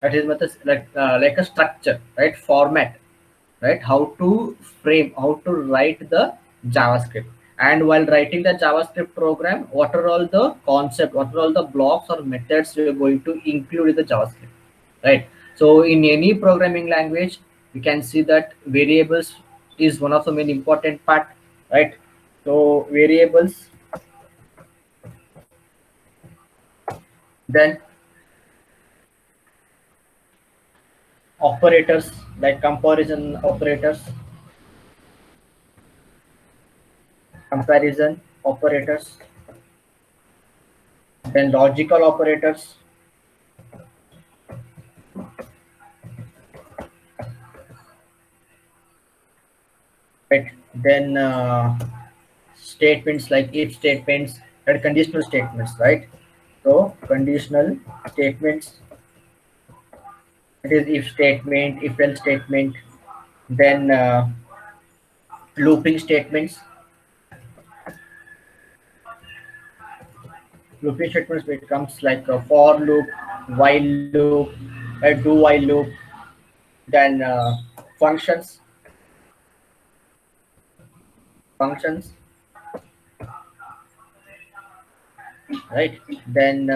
That is like a structure, right? Format, right? How to frame, how to write the JavaScript. And while writing the JavaScript program, what are all the concept, what are all the blocks or methods we are going to include in the JavaScript, right? So in any programming language, we can see that variables is one of the main important part, right? So variables, then operators like comparison operators, then logical operators, right? Then statements like if statements and conditional statements, right? So conditional statements, it is if statement, if else statement, then looping statements. Looping statements becomes like a for loop, while loop, a do while loop, then functions, right? Then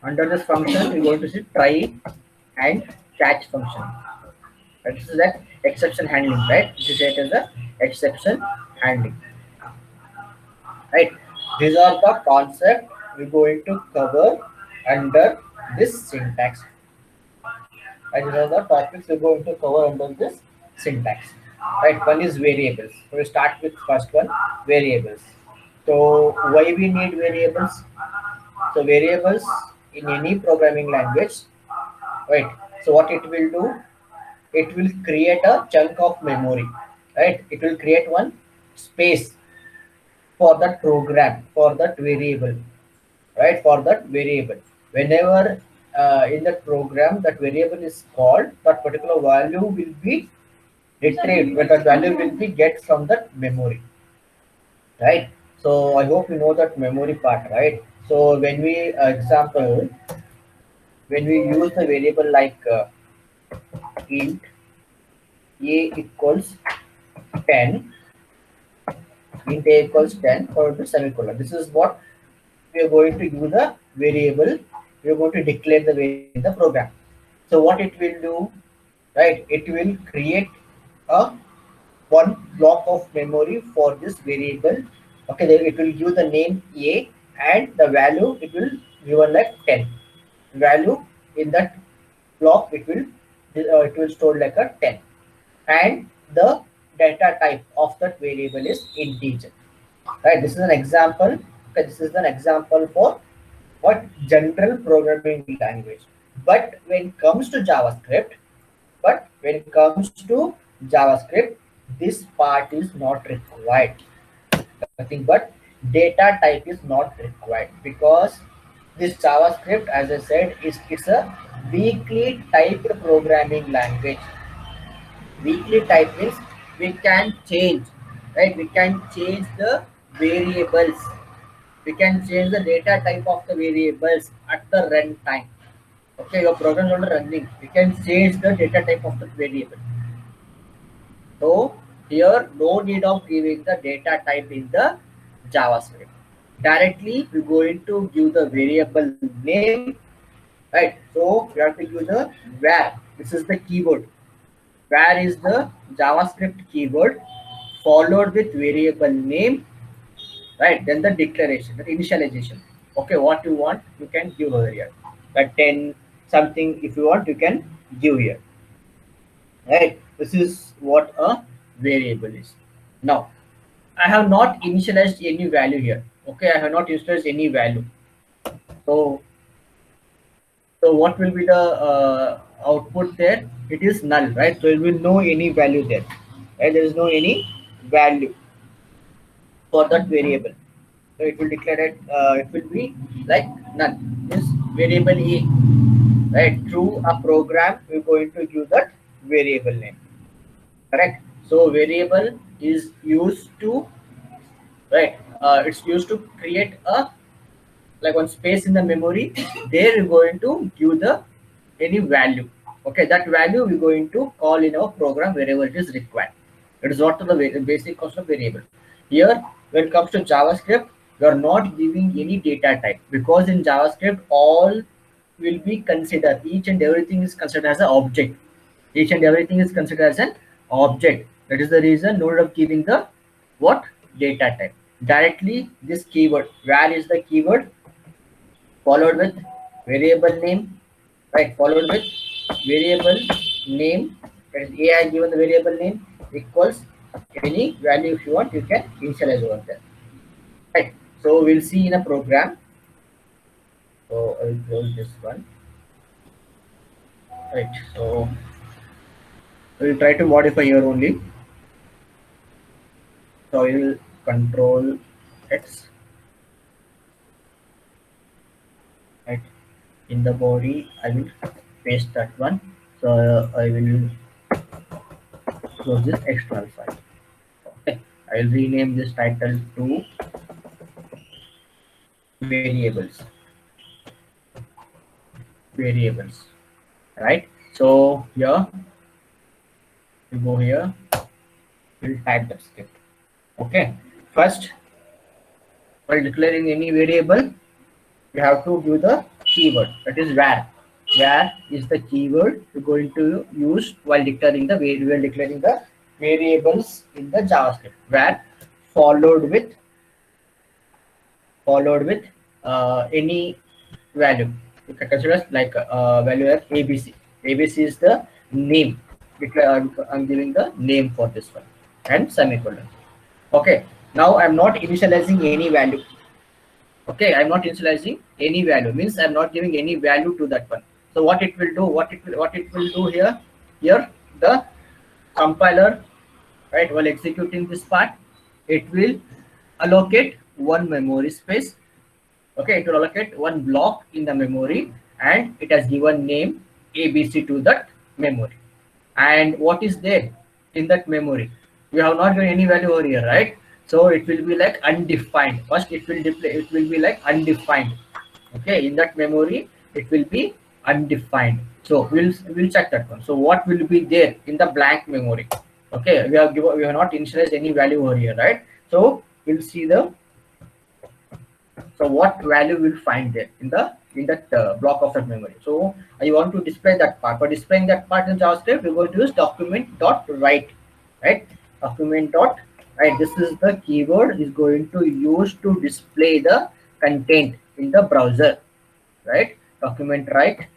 under this function, we're going to see try and catch function. This is that exception handling, right? This is it as a exception handling, right? These are the concept we're going to cover under this syntax. And these are the topics we're going to cover under this syntax. Right? One is variables. So we start with first one, variables. So why we need variables? So variables in any programming language, right? So what it will do? It will create a chunk of memory, right? It will create one space for that program, for that variable, right? For that variable, whenever in that program that variable is called, that particular value will be retrieved, but that value will be get from that memory, right? So I hope you know that memory part, right? So when we example, when we use the variable like int a equals 10, int a equals 10 followed by semicolon, this is what we are going to use the variable, we are going to declare the variable in the program. So what it will do, right? It will create a one block of memory for this variable. Okay, then it will give the name a, and the value it will given like 10 value in that block. It will store like a 10, and the data type of that variable is integer, right? This is an example. Okay, this is an example for what general programming language. But when it comes to JavaScript, this part is not required. Nothing but data type is not required, because this JavaScript, as I said, is it's a weakly typed programming language. Weakly type means we can change, right? We can change the variables. We can change the data type of the variables at the runtime. Okay, your program is already running. We can change the data type of the variable. So here no need of giving the data type in the JavaScript. Directly we're going to give the variable name, right? So we have to use the var. This is the keyword. Var is the JavaScript keyword followed with variable name, right? Then the declaration, the initialization. Okay, what you want you can give over here. Like 10 something, if you want you can give here, right? This is what a variable is. Now I have not initialized any value here. Okay, I have not initialized any value. So what will be the output there? It is null, right? So it will no any value there, right? There is no any value for that variable. So it will declare it. It will be like none. This variable a, right? Through a program, we're going to use that variable name. Correct. So variable is used to, right? It's used to create a like one space in the memory. There you're going to give the any value. Okay, that value we're going to call in our program wherever it is required. It is what the basic concept of variable. Here, when it comes to JavaScript, we are not giving any data type, because in JavaScript all will be considered, each and everything is considered as an object. Each and everything is considered as an object. That is the reason no need of giving the what data type. Directly this keyword, where is the keyword, followed with variable name, right? Followed with variable name. That is AI given the variable name equals any value. If you want, you can initialize over there, right? So we'll see in a program. So I will close this one, right? So we'll try to modify here only. So I will control X, right? In the body I will paste that one. So I will close this external file. Okay, I will rename this title to variables. Variables, right? So here you go here, we'll type the script. Okay, first, while declaring any variable, you have to give the keyword, that is where. Where is the keyword you're going to use while declaring the variables in the JavaScript. Where followed with any value. You can consider as like value as ABC. ABC is the name. I'm giving the name for this one, and semicolon. Okay, now I'm not initializing any value. Okay, I'm not initializing any value, means I'm not giving any value to that one. So what it will do, what it will do here, the compiler, right, while executing this part, it will allocate one memory space. Okay, it will allocate one block in the memory, and it has given name ABC to that memory. And what is there in that memory? We have not given any value over here, right? So it will be like undefined. First it will display, it will be like undefined. Okay, in that memory it will be undefined. So we'll check that one. So what will be there in the blank memory? Okay, we have not initialized any value over here, right? So we'll see the, so what value we'll find there in that block of that memory. So I want to display that part. For displaying that part in JavaScript, we're going to use document.write, right? Document.write. This is the keyword is going to use to display the content in the browser, right? Document.write.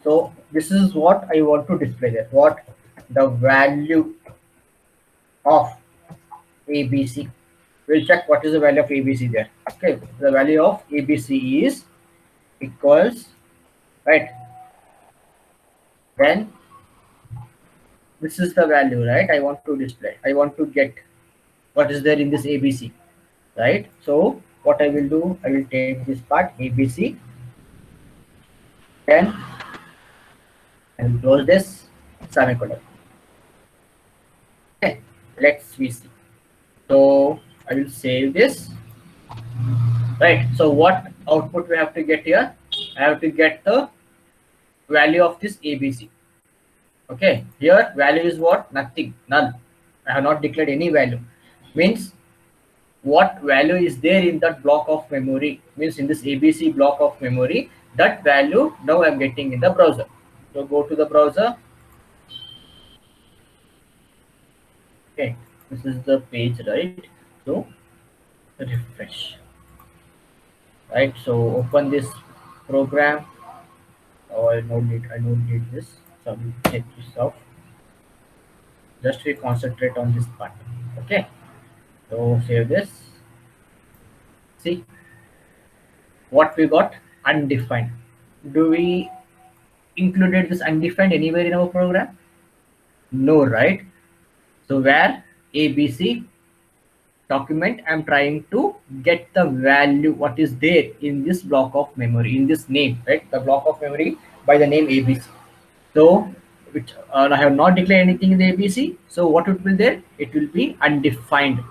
So this is what I want to display there. What the value of ABC. We'll check what is the value of ABC there. Okay, the value of ABC is equals, right? Then this is the value, right? I want to display. I want to get what is there in this ABC, right? So what I will do, I will take this part ABC, then I will close this semicolon. Okay, let's see. So I will save this, right? So what output we have to get here? I have to get the value of this ABC. Okay, here value is what? Nothing, null. I have not declared any value. Means what value is there in that block of memory, means in this ABC block of memory, that value now I'm getting in the browser. So go to the browser. Okay, this is the page, right? So refresh, right? So open this program. Oh, I don't need this. So we'll take this off. Just we concentrate on this part. Okay, so save this. See what we got? Undefined. Do we included this undefined anywhere in our program? No, right? So where ABC document, I'm trying to get the value what is there in this block of memory, in this name, right? The block of memory by the name ABC. So which I have not declared anything in the ABC. So what it will there? It will be undefined,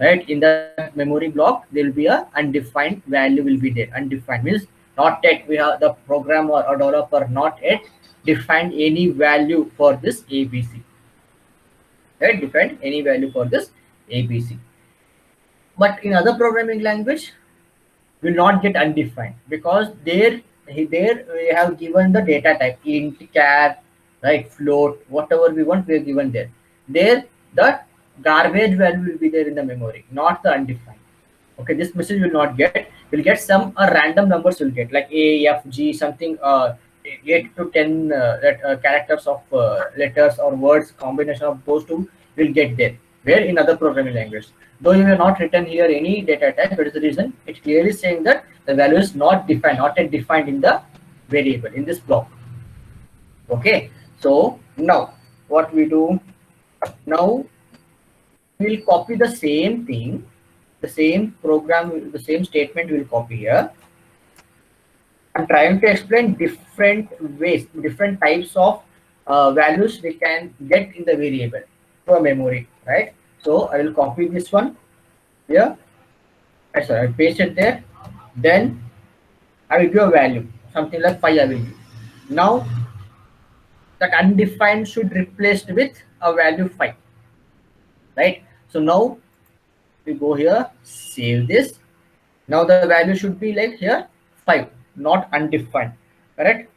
right? In that memory block, there will be a undefined value will be there. Undefined means not yet we have the programmer or developer not yet defined any value for this ABC, right? Defined any value for this ABC. But in other programming language will not get undefined, because there we have given the data type int, char, right, float, whatever we want we are given there. There the garbage value will be there in the memory, not the undefined. Okay, this message will not get, will get some random numbers will get like a, f, g, something 8 to 10 characters of letters or words, combination of those two will get there, where in other programming language, though you have not written here any data type, that is the reason it's clearly saying that the value is not defined, not yet defined in the variable in this block. Okay, so now what we do, now we'll copy the same thing, the same program, the same statement we'll copy here. I'm trying to explain different ways, different types of values we can get in the variable to a memory, right? So I will copy this one here. Sorry, I paste it there. Then I will give a value, something like 5 I will give. Now that undefined should replaced with a value 5, right? So now we go here, save this. Now the value should be like here 5, not undefined, correct?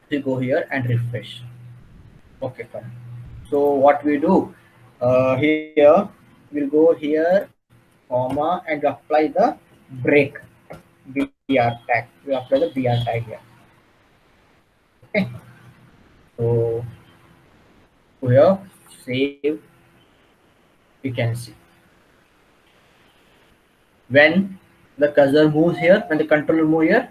We go here and refresh. Okay, fine. So what we do here, we'll go here, comma, and apply the break br tag. We apply the br tag here. Okay. So here, save. We can see when the cursor moves here, when the controller move here,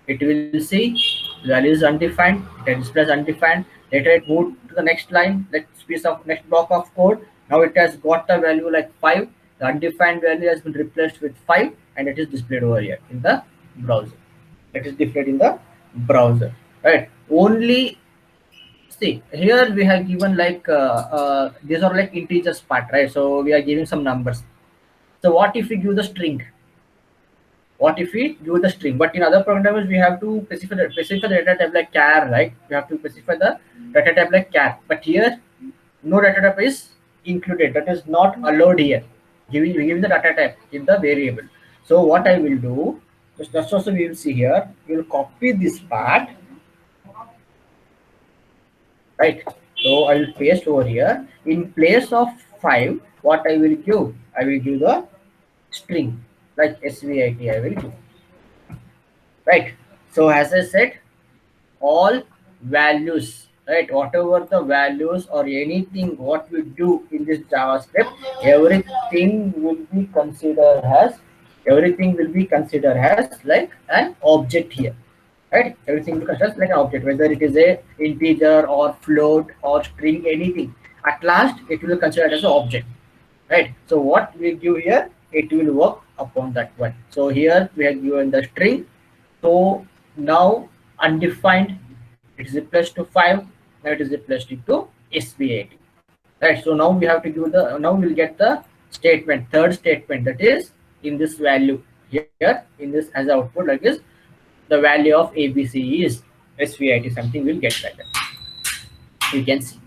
it will see value is undefined, it displays undefined. Later it moved to the next line, next piece of next block of code. Now it has got the value like 5. The undefined value has been replaced with 5, and it is displayed over here in the browser. It is displayed in the browser, right? Only see here we have given like these are like integers part, right? So we are giving some numbers. So what if we give the string? What if we give the string? But in other programmers, we have to specify the data type like char, right? We have to specify the data type like char. But here, no data type is included. That is not allowed here. Giving the data type in the variable. So what I will do, just also we will see here. We will copy this part, right? So I will paste over here. In place of 5, what I will give? I will give the string like svit I will do, right? So as I said, all values, right, whatever the values or anything what we do in this JavaScript, everything will be considered as like an object here, right? Everything will be considered as like an object, whether it is a integer or float or string, anything, at last it will be considered as an object, right? So what we give here, it will work upon that one. So here we have given the string. So now undefined, it is replaced to 5. Now it is replaced into svit, right? So now we have to give the, now we'll get the statement, third statement, that is in this value here, in this as output, like this, the value of ABC is svit, something will get like that. You can see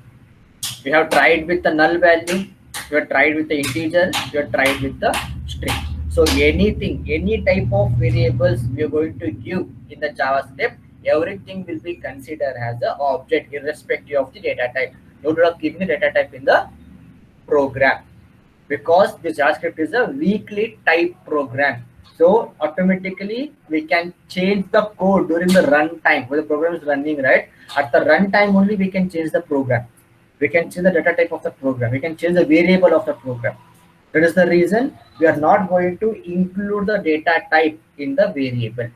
we have tried with the null value, we have tried with the integer, we have tried with the string. So anything, any type of variables we are going to give in the JavaScript, everything will be considered as an object irrespective of the data type. No doubt of giving the data type in the program, because the JavaScript is a weakly typed program. So automatically we can change the code during the runtime when the program is running, right? At the runtime only we can change the program. We can change the data type of the program. We can change the variable of the program. That is the reason we are not going to include the data type in the variable,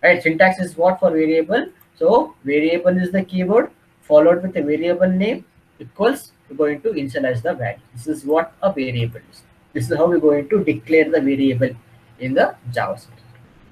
right? Syntax is what for variable. So variable is the keyword followed with a variable name equals, we're going to initialize the value. This is what a variable is. This is how we're going to declare the variable in the JavaScript.